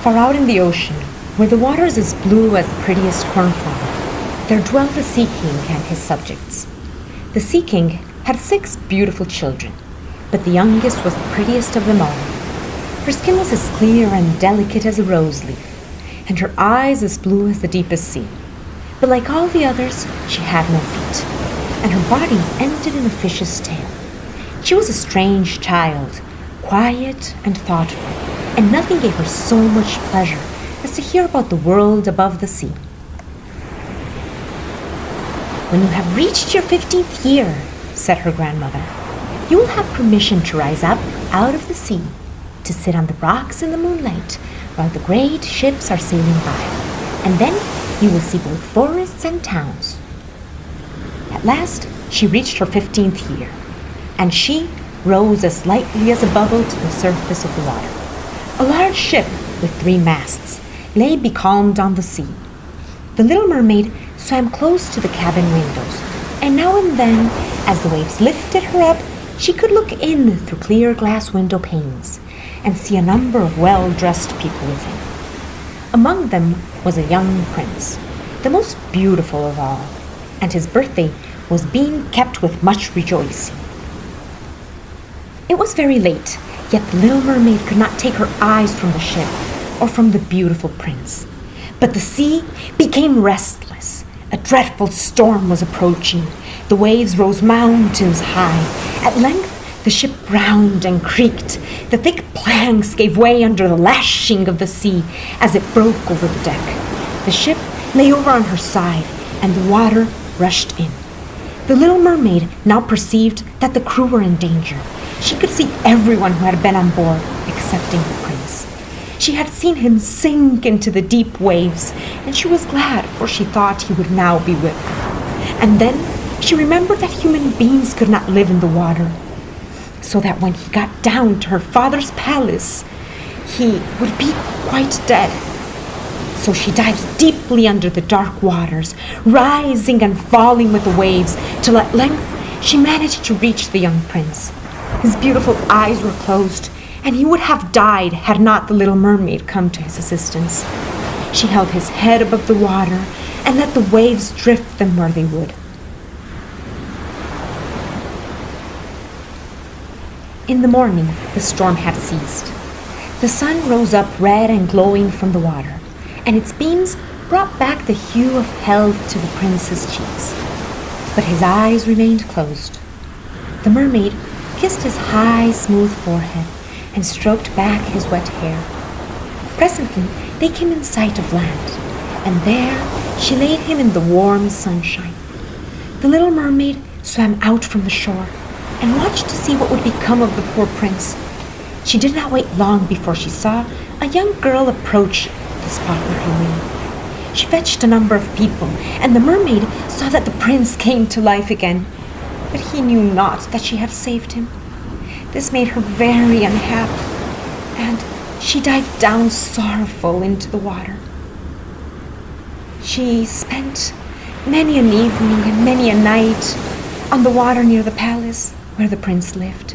Far out in the ocean, where the water is as blue as the prettiest cornflower, there dwelled the Sea King and his subjects. The Sea King had 6 beautiful children, but the youngest was the prettiest of them all. Her skin was as clear and delicate as a rose leaf, and her eyes as blue as the deepest sea. But like all the others, she had no feet, and her body ended in a fish's tail. She was a strange child, quiet and thoughtful, and nothing gave her so much pleasure as to hear about the world above the sea. "When you have reached your 15th year," said her grandmother, "you will have permission to rise up out of the sea, to sit on the rocks in the moonlight while the great ships are sailing by, and then you will see both forests and towns." At last she reached her 15th year, and she rose as lightly as a bubble to the surface of the water. A large ship with 3 masts lay becalmed on the sea. The little mermaid swam close to the cabin windows, and now and then, as the waves lifted her up, she could look in through clear glass window panes and see a number of well-dressed people within. Among them was a young prince, the most beautiful of all, and his birthday was being kept with much rejoicing. It was very late, yet the little mermaid could not take her eyes from the ship or from the beautiful prince. But the sea became restless. A dreadful storm was approaching. The waves rose mountains high. At length the ship ground and creaked. The thick planks gave way under the lashing of the sea as it broke over the deck. The ship lay over on her side, and the water rushed in. The little mermaid now perceived that the crew were in danger. She could see everyone who had been on board, excepting the prince. She had seen him sink into the deep waves, and she was glad, for she thought he would now be with her. And then she remembered that human beings could not live in the water, so that when he got down to her father's palace, he would be quite dead. So she dived deeply under the dark waters, rising and falling with the waves, till at length she managed to reach the young prince. His beautiful eyes were closed, and he would have died had not the little mermaid come to his assistance. She held his head above the water and let the waves drift them where they would. In the morning, the storm had ceased. The sun rose up red and glowing from the water, and its beams brought back the hue of health to the prince's cheeks. But his eyes remained closed. The mermaid kissed his high, smooth forehead and stroked back his wet hair. Presently, they came in sight of land, and there she laid him in the warm sunshine. The little mermaid swam out from the shore and watched to see what would become of the poor prince. She did not wait long before she saw a young girl approach the spot where he lay. She fetched a number of people, and the mermaid saw that the prince came to life again. But he knew not that she had saved him. This made her very unhappy, and she dived down sorrowful into the water. She spent many an evening and many a night on the water near the palace where the prince lived.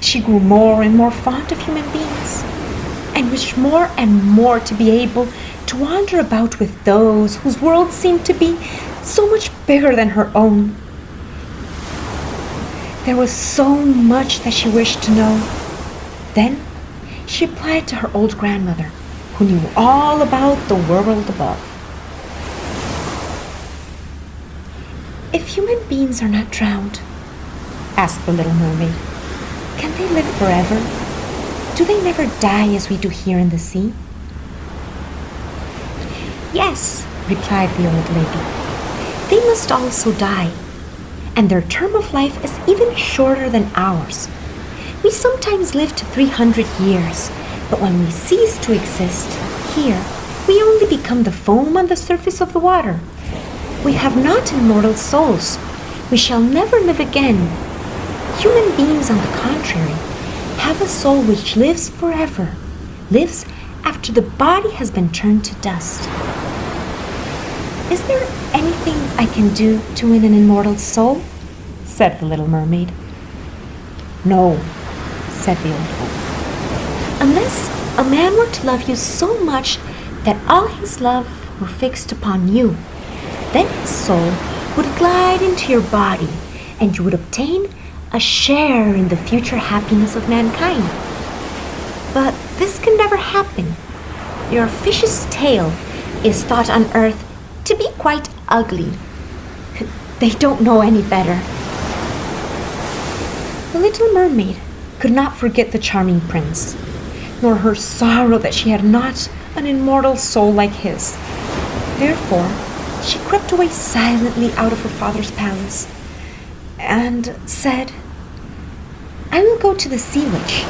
She grew more and more fond of human beings, and wished more and more to be able to wander about with those whose world seemed to be so much bigger than her own. There was so much that she wished to know. Then she applied to her old grandmother, who knew all about the world above. "If human beings are not drowned," asked the little mermaid, "can they live forever? Do they never die as we do here in the sea?" "Yes," replied the old lady. "They must also die, and their term of life is even shorter than ours. We sometimes live to 300 years, but when we cease to exist here, we only become the foam on the surface of the water. We have not immortal souls. We shall never live again. Human beings, on the contrary, have a soul which lives forever, lives after the body has been turned to dust. Is there anything I can do to win an immortal soul?" said the little mermaid. "No," said the old woman. Unless a man were to love you so much that all his love were fixed upon you, then his soul would glide into your body, and you would obtain a share in the future happiness of mankind. But this can never happen. Your fish's tail is thought on earth to be quite ugly. They don't know any better. The little mermaid could not forget the charming prince, nor her sorrow that she had not an immortal soul like his. Therefore, she crept away silently out of her father's palace and said, "I will go to the sea witch,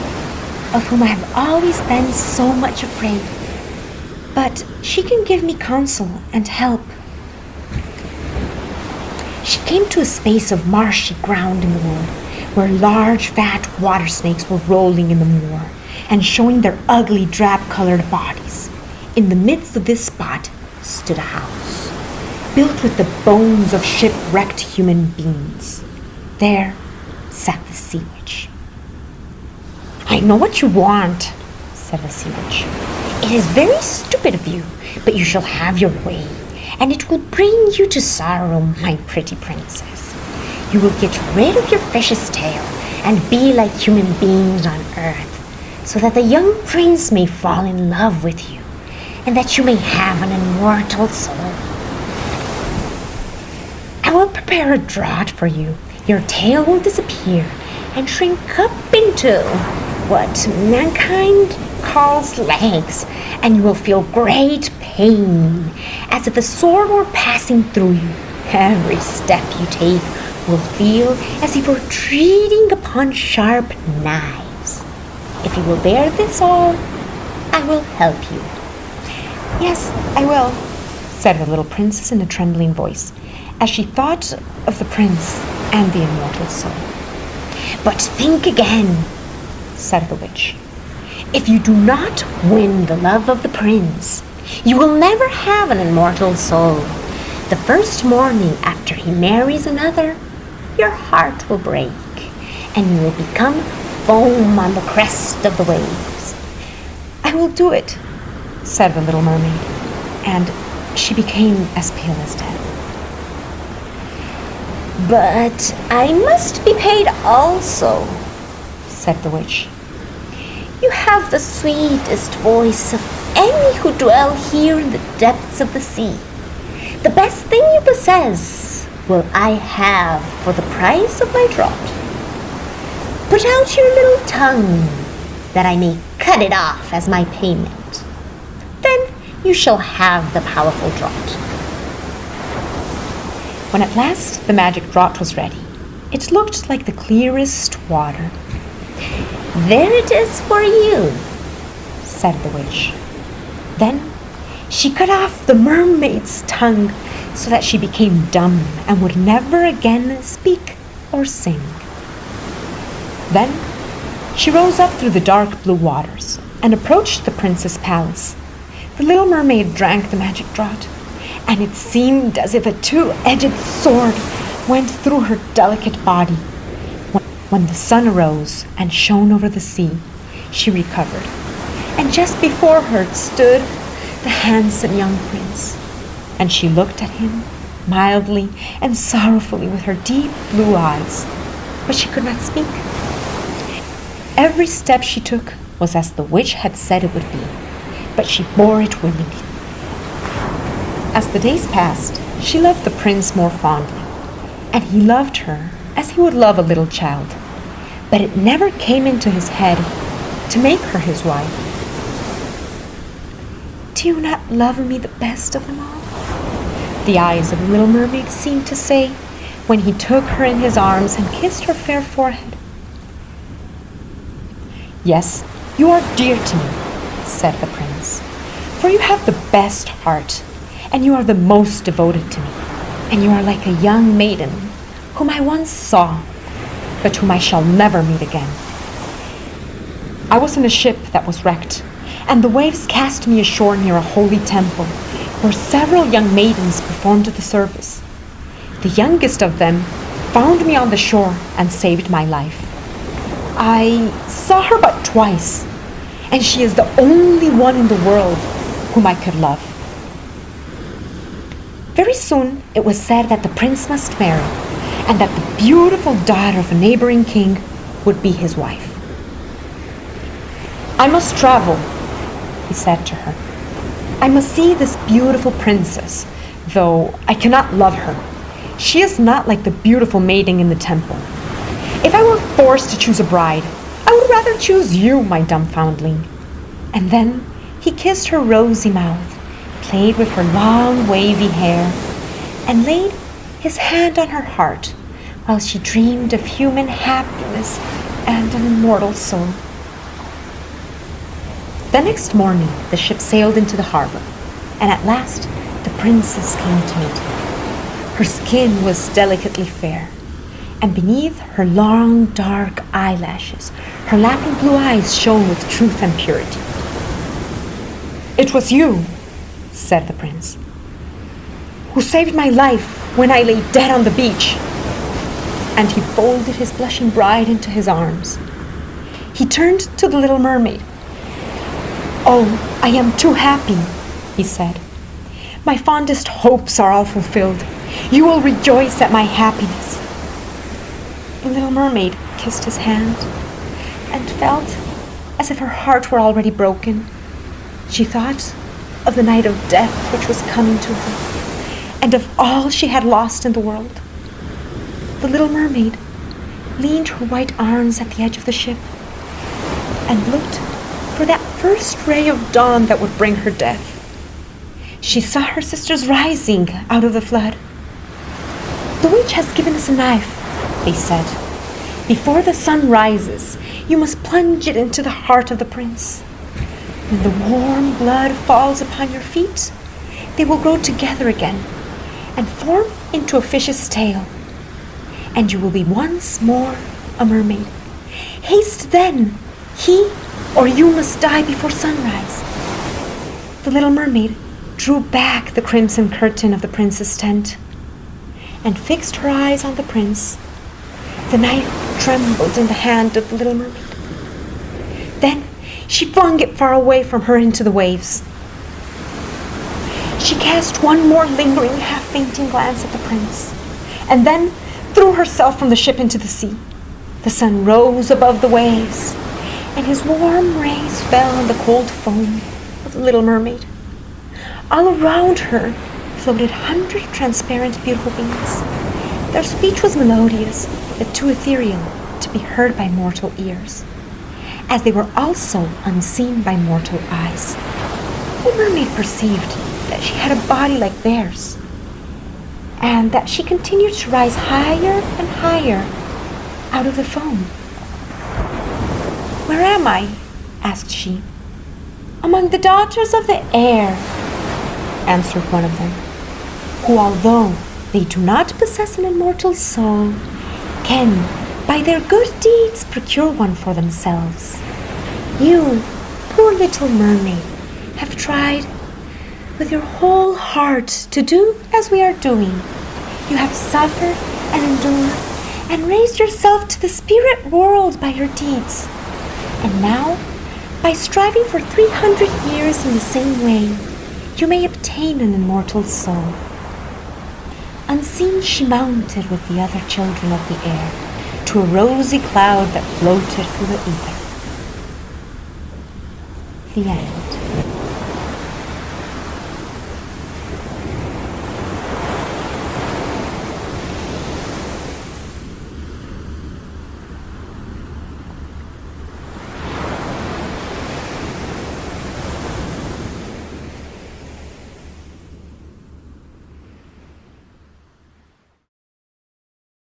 of whom I have always been so much afraid, but she can give me counsel and help." She came to a space of marshy ground in the wood, where large fat water snakes were rolling in the moor and showing their ugly drab-colored bodies. In the midst of this spot stood a house, built with the bones of shipwrecked human beings. There sat the sea witch. "I know what you want," said the sea witch. "It is very stupid of you, but you shall have your way, and it will bring you to sorrow, my pretty princess. You will get rid of your fish's tail and be like human beings on earth, so that the young prince may fall in love with you, and that you may have an immortal soul. I will prepare a draught for you. Your tail will disappear and shrink up into what mankind calls legs, and you will feel great pain, as if a sword were passing through you. Every step you take will feel as if you were treading upon sharp knives. If you will bear this all, I will help you." "Yes, I will," said the little princess in a trembling voice, as she thought of the prince and the immortal soul. "But think again," said the witch. "If you do not win the love of the prince, you will never have an immortal soul. The first morning after he marries another, your heart will break, and you will become foam on the crest of the waves." "I will do it," said the little mermaid, and she became as pale as death. "But I must be paid also," said the witch. "You have the sweetest voice of any who dwell here in the depths of the sea. The best thing you possess will I have for the price of my draught. Put out your little tongue, that I may cut it off as my payment. Then you shall have the powerful draught." When at last the magic draught was ready, it looked like the clearest water. "There it is for you," said the witch. Then she cut off the mermaid's tongue so that she became dumb and would never again speak or sing. Then she rose up through the dark blue waters and approached the prince's palace. The little mermaid drank the magic draught, and it seemed as if a two-edged sword went through her delicate body. When the sun arose and shone over the sea, she recovered, and just before her stood the handsome young prince, and she looked at him mildly and sorrowfully with her deep blue eyes, but she could not speak. Every step she took was as the witch had said it would be, but she bore it willingly. As the days passed, she loved the prince more fondly, and he loved her as he would love a little child, but it never came into his head to make her his wife. "Do you not love me the best of them all?" the eyes of the little mermaid seemed to say when he took her in his arms and kissed her fair forehead. "Yes, you are dear to me," said the prince, "for you have the best heart, and you are the most devoted to me, and you are like a young maiden whom I once saw, but whom I shall never meet again. I was in a ship that was wrecked, and the waves cast me ashore near a holy temple, where several young maidens performed the service. The youngest of them found me on the shore and saved my life. I saw her but twice, and she is the only one in the world whom I could love. Very soon it was said that the prince must marry, and that the beautiful daughter of a neighboring king would be his wife. "I must travel," he said to her. "I must see this beautiful princess, though I cannot love her. She is not like the beautiful maiden in the temple. If I were forced to choose a bride, I would rather choose you, my dumb foundling." And then he kissed her rosy mouth, played with her long wavy hair, and laid his hand on her heart while she dreamed of human happiness and an immortal soul. The next morning the ship sailed into the harbor, and at last the princess came to meet him. Her skin was delicately fair, and beneath her long dark eyelashes her laughing blue eyes shone with truth and purity. "It was you," said the prince, "who saved my life when I lay dead on the beach." And he folded his blushing bride into his arms. He turned to the little mermaid. "Oh, I am too happy," he said. "My fondest hopes are all fulfilled. You will rejoice at my happiness." The little mermaid kissed his hand and felt as if her heart were already broken. She thought of the night of death which was coming to her, and of all she had lost in the world. The little mermaid leaned her white arms at the edge of the ship and looked for that first ray of dawn that would bring her death. She saw her sisters rising out of the flood. "The witch has given us a knife," they said. "Before the sun rises, you must plunge it into the heart of the prince. When the warm blood falls upon your feet, they will grow together again and form into a fish's tail, and you will be once more a mermaid. Haste then! He or you must die before sunrise." The little mermaid drew back the crimson curtain of the prince's tent and fixed her eyes on the prince. The knife trembled in the hand of the little mermaid. Then she flung it far away from her into the waves. She cast one more lingering, half-fainting glance at the prince, and then threw herself from the ship into the sea. The sun rose above the waves, and his warm rays fell on the cold foam of the little mermaid. All around her floated hundreds of transparent, beautiful beings. Their speech was melodious, but too ethereal to be heard by mortal ears, as they were also unseen by mortal eyes. The mermaid perceived that she had a body like theirs, and that she continued to rise higher and higher out of the foam. "Where am I?" asked she. "Among the daughters of the air," answered one of them, "who, although they do not possess an immortal soul, can, by their good deeds, procure one for themselves. You, poor little mermaid, have tried with your whole heart to do as we are doing. You have suffered and endured and raised yourself to the spirit world by your deeds. And now, by striving for 300 years in the same way, you may obtain an immortal soul." Unseen, she mounted with the other children of the air to a rosy cloud that floated through the ether. The end.